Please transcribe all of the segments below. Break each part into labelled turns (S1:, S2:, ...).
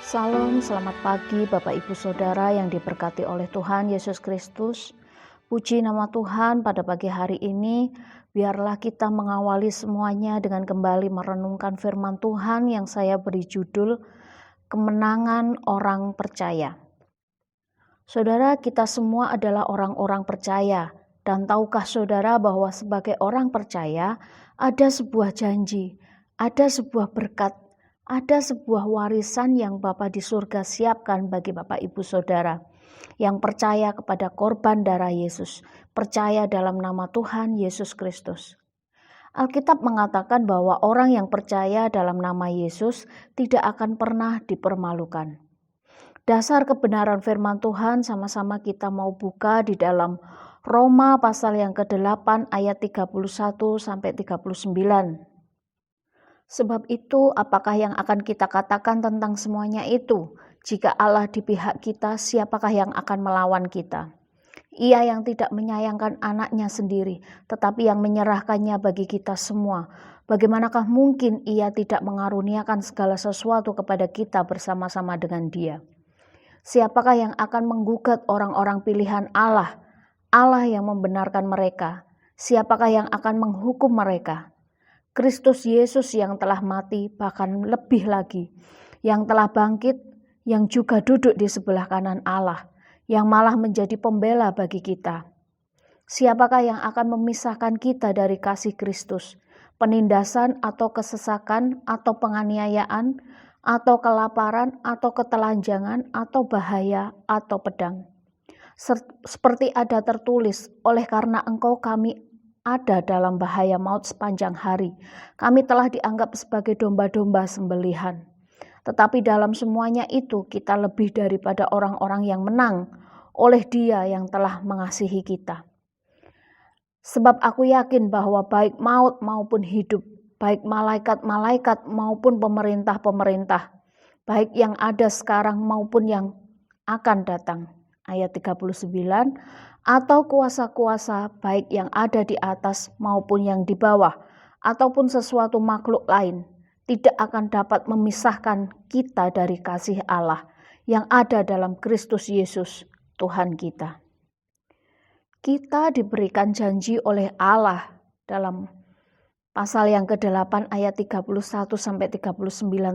S1: Salam, selamat pagi Bapak Ibu Saudara yang diberkati oleh Tuhan Yesus Kristus. Puji nama Tuhan pada pagi hari ini, biarlah kita mengawali semuanya dengan kembali merenungkan firman Tuhan yang saya beri judul Kemenangan Orang Percaya. Saudara, kita semua adalah orang-orang percaya, dan tahukah saudara bahwa sebagai orang percaya ada sebuah janji, ada sebuah berkat, ada sebuah warisan yang Bapa di surga siapkan bagi Bapak Ibu Saudara yang percaya kepada korban darah Yesus, percaya dalam nama Tuhan Yesus Kristus. Alkitab mengatakan bahwa orang yang percaya dalam nama Yesus tidak akan pernah dipermalukan. Dasar kebenaran firman Tuhan sama-sama kita mau buka di dalam Roma pasal yang ke-8 ayat 31 sampai 39. Sebab itu, apakah yang akan kita katakan tentang semuanya itu? Jika Allah di pihak kita, siapakah yang akan melawan kita? Ia yang tidak menyayangkan anaknya sendiri, tetapi yang menyerahkannya bagi kita semua. Bagaimanakah mungkin ia tidak mengaruniakan segala sesuatu kepada kita bersama-sama dengan Dia? Siapakah yang akan menggugat orang-orang pilihan Allah? Allah yang membenarkan mereka. Siapakah yang akan menghukum mereka? Kristus Yesus yang telah mati, bahkan lebih lagi, yang telah bangkit, yang juga duduk di sebelah kanan Allah, yang malah menjadi pembela bagi kita. Siapakah yang akan memisahkan kita dari kasih Kristus? Penindasan atau kesesakan atau penganiayaan atau kelaparan atau ketelanjangan atau bahaya atau pedang. Seperti ada tertulis, oleh karena engkau kami ada dalam bahaya maut sepanjang hari. Kami telah dianggap sebagai domba-domba sembelihan. Tetapi dalam semuanya itu kita lebih daripada orang-orang yang menang oleh Dia yang telah mengasihi kita. Sebab aku yakin bahwa baik maut maupun hidup, baik malaikat-malaikat maupun pemerintah-pemerintah, baik yang ada sekarang maupun yang akan datang. Ayat 39, atau kuasa-kuasa baik yang ada di atas maupun yang di bawah, ataupun sesuatu makhluk lain, tidak akan dapat memisahkan kita dari kasih Allah yang ada dalam Kristus Yesus, Tuhan kita. Kita diberikan janji oleh Allah dalam pasal yang ke-8 ayat 31-39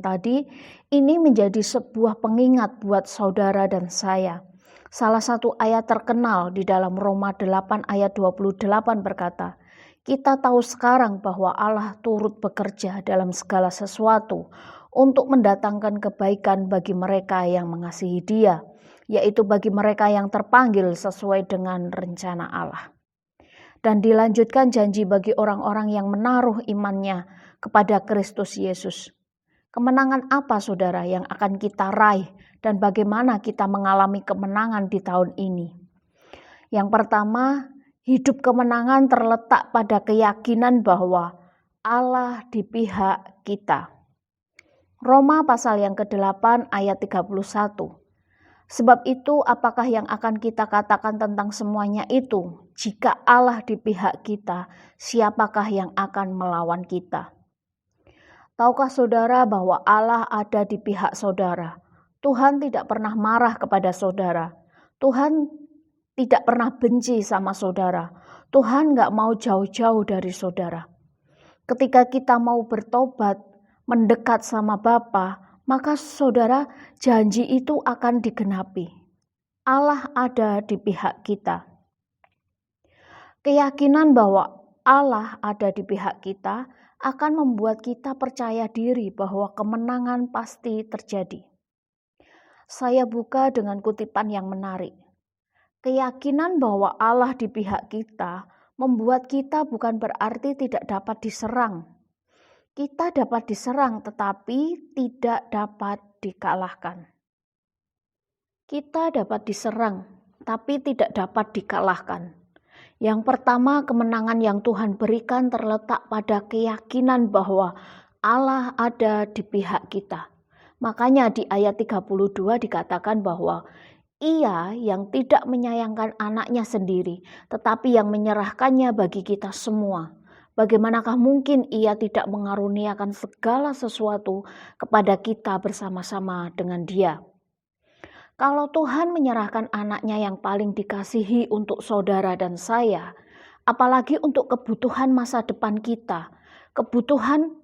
S1: tadi, ini menjadi sebuah pengingat buat saudara dan saya. Salah satu ayat terkenal di dalam Roma 8 ayat 28 berkata, kita tahu sekarang bahwa Allah turut bekerja dalam segala sesuatu untuk mendatangkan kebaikan bagi mereka yang mengasihi Dia, yaitu bagi mereka yang terpanggil sesuai dengan rencana Allah. Dan dilanjutkan janji bagi orang-orang yang menaruh imannya kepada Kristus Yesus. Kemenangan apa saudara yang akan kita raih dan bagaimana kita mengalami kemenangan di tahun ini? Yang pertama, hidup kemenangan terletak pada keyakinan bahwa Allah di pihak kita. Roma pasal yang ke-8 ayat 31. Sebab itu apakah yang akan kita katakan tentang semuanya itu? Jika Allah di pihak kita, siapakah yang akan melawan kita? Tahukah saudara bahwa Allah ada di pihak saudara? Tuhan tidak pernah marah kepada saudara. Tuhan tidak pernah benci sama saudara. Tuhan gak mau jauh-jauh dari saudara. Ketika kita mau bertobat, mendekat sama Bapa, maka saudara, janji itu akan digenapi. Allah ada di pihak kita. Keyakinan bahwa Allah ada di pihak kita akan membuat kita percaya diri bahwa kemenangan pasti terjadi. Saya buka dengan kutipan yang menarik. Keyakinan bahwa Allah di pihak kita membuat kita bukan berarti tidak dapat diserang. Kita dapat diserang tetapi tidak dapat dikalahkan. Kita dapat diserang tapi tidak dapat dikalahkan. Yang pertama, kemenangan yang Tuhan berikan terletak pada keyakinan bahwa Allah ada di pihak kita. Makanya di ayat 32 dikatakan bahwa Ia yang tidak menyayangkan anaknya sendiri, tetapi yang menyerahkannya bagi kita semua. bagaimanakah mungkin Ia tidak mengaruniakan segala sesuatu kepada kita bersama-sama dengan Dia? Kalau Tuhan menyerahkan anaknya yang paling dikasihi untuk saudara dan saya, apalagi untuk kebutuhan masa depan kita, kebutuhan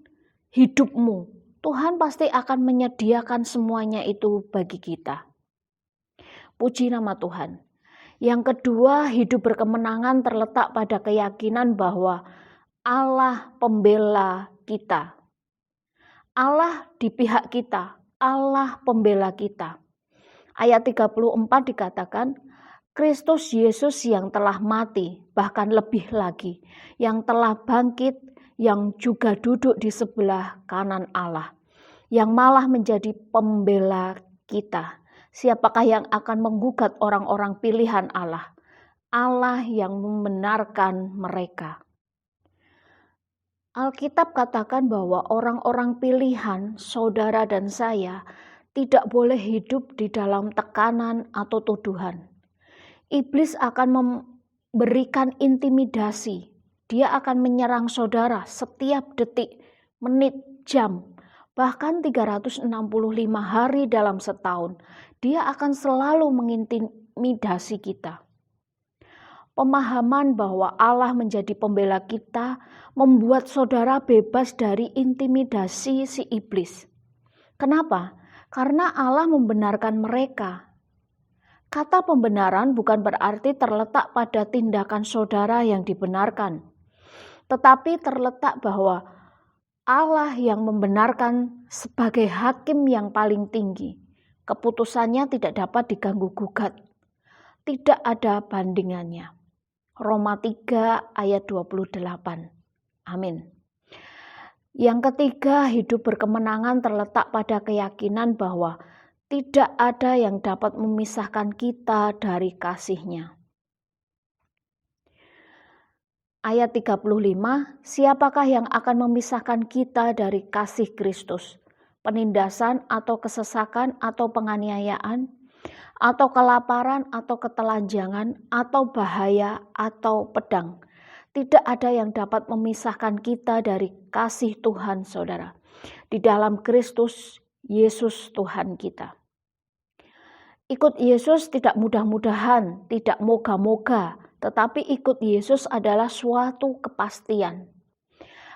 S1: hidupmu, Tuhan pasti akan menyediakan semuanya itu bagi kita. Puji nama Tuhan. Yang kedua, hidup berkemenangan terletak pada keyakinan bahwa Allah pembela kita. Allah di pihak kita, Allah pembela kita. Ayat 34 dikatakan, Kristus Yesus yang telah mati, bahkan lebih lagi, yang telah bangkit, yang juga duduk di sebelah kanan Allah, yang malah menjadi pembela kita. Siapakah yang akan menggugat orang-orang pilihan Allah? Allah yang membenarkan mereka. Alkitab katakan bahwa orang-orang pilihan, saudara dan saya, tidak boleh hidup di dalam tekanan atau tuduhan. Iblis akan memberikan intimidasi. Dia akan menyerang saudara setiap detik, menit, jam, bahkan 365 hari dalam setahun. Dia akan selalu mengintimidasi kita. Pemahaman bahwa Allah menjadi pembela kita membuat saudara bebas dari intimidasi si iblis. Kenapa? Karena Allah membenarkan mereka. Kata pembenaran bukan berarti terletak pada tindakan saudara yang dibenarkan, tetapi terletak bahwa Allah yang membenarkan sebagai hakim yang paling tinggi. Keputusannya tidak dapat diganggu-gugat. Tidak ada bandingannya. Roma 3 ayat 28. Amin. Yang ketiga, hidup berkemenangan terletak pada keyakinan bahwa tidak ada yang dapat memisahkan kita dari kasih-Nya. Ayat 35, siapakah yang akan memisahkan kita dari kasih Kristus? Penindasan atau kesesakan atau penganiayaan, atau kelaparan atau ketelanjangan, atau bahaya atau pedang. Tidak ada yang dapat memisahkan kita dari kasih Tuhan, saudara. Di dalam Kristus Yesus Tuhan kita. Ikut Yesus tidak mudah-mudahan, tidak moga-moga, tetapi ikut Yesus adalah suatu kepastian.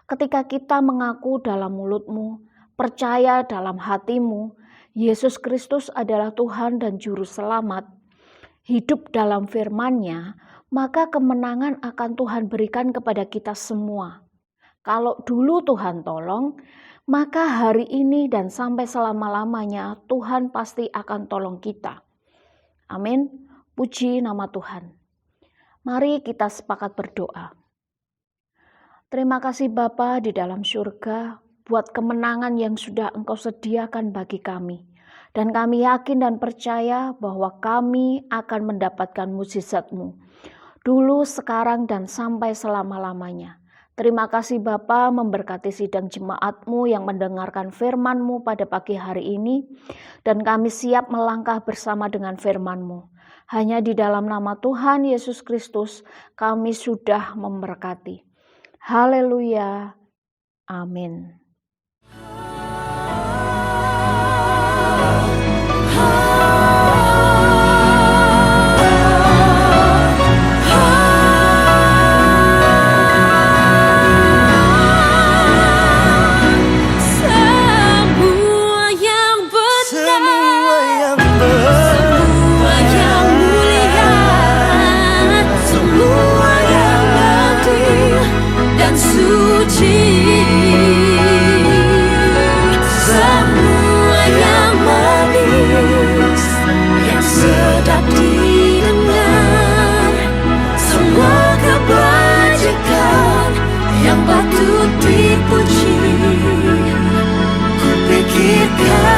S1: Ketika kita mengaku dalam mulutmu, percaya dalam hatimu, Yesus Kristus adalah Tuhan dan Juru Selamat, hidup dalam firman-Nya, maka kemenangan akan Tuhan berikan kepada kita semua. Kalau dulu Tuhan tolong, maka hari ini dan sampai selama-lamanya Tuhan pasti akan tolong kita. Amin. Puji nama Tuhan. Mari kita sepakat berdoa. Terima kasih Bapa di dalam surga, buat kemenangan yang sudah Engkau sediakan bagi kami. Dan kami yakin dan percaya bahwa kami akan mendapatkan mukjizat-Mu. Dulu, sekarang, dan sampai selama-lamanya. Terima kasih Bapa memberkati sidang jemaat-Mu yang mendengarkan firman-Mu pada pagi hari ini. Dan kami siap melangkah bersama dengan firman-Mu. Hanya di dalam nama Tuhan Yesus Kristus kami sudah memberkati. Haleluya. Amin.
S2: Yang patut dipuji, ku pikirkan